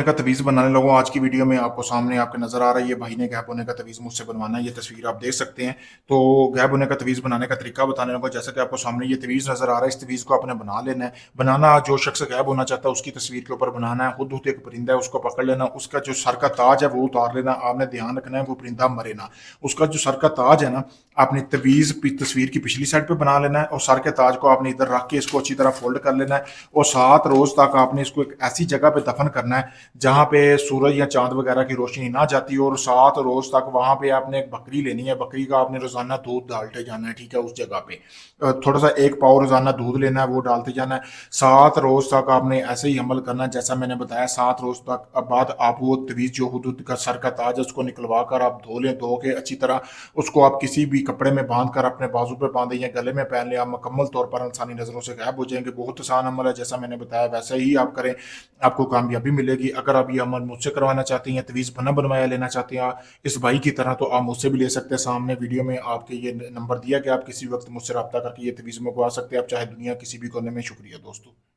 का तवीज़ बनाने लगूँ। आज की वीडियो में आपको सामने आपके नज़र आ रही है, भाई ने गैप होने का तवीज़ मुझसे बनवाना है, ये तस्वीर आप देख सकते हैं। तो गैप होने का तवीज़ बनाने का तरीका बताने लगा। जैसा कि आपको सामने ये तवीज़ नज़र आ रहा है, इस तवीज़ को आपने बना लेना है। बनाना जो शख्स गैप होना चाहता है उसकी तस्वीर के ऊपर बनाना है। हुदहुद एक परिंदा है, उसको पकड़ लेना, उसका जो सर का ताज है वो उतार लेना। आपने ध्यान रखना है वो परिंदा मरे ना। उसका जो सर का ताज है ना, आपने तवीज़ तस्वीर की पिछली साइड पे बना लेना है और सर के ताज को आपने इधर रख के इसको अच्छी तरह फोल्ड कर लेना है और 7 रोज़ तक आपने इसको एक ऐसी जगह पे दफन करना है जहाँ पे सूरज या चांद वगैरह की रोशनी ना जाती हो। और 7 रोज तक वहां पे आपने एक बकरी लेनी है, बकरी का आपने रोजाना दूध डालते जाना है, ठीक है। उस जगह पे थोड़ा सा 1 पाव रोजाना दूध लेना है, वो डालते जाना है। 7 रोज तक आपने ऐसे ही अमल करना है जैसा मैंने बताया। 7 रोज तक अब बाद आप वो तवीज जो हुदूद का सर का ताज है उसको निकलवा कर आप धो लें। धो के अच्छी तरह उसको आप किसी भी कपड़े में बांध कर अपने बाजू पे बांधे या गले में पहन लें। आप मुकम्मल तौर पर इंसानी नजरों से गायब हो जाएंगे। बहुत आसान अमल है, जैसा मैंने बताया वैसे ही आप करें, आपको कामयाबी मिलेगी। अगर आप ये अमल मुझसे करवाना चाहते हैं, तवीज़ बना बनवाया लेना चाहते हैं इस भाई की तरह, तो आप मुझसे भी ले सकते हैं। सामने वीडियो में आपके ये नंबर दिया कि आप किसी वक्त मुझसे रब्ता करके ये तवीज़ मंगवा सकते हैं, आप चाहे दुनिया किसी भी कोने में। शुक्रिया दोस्तों।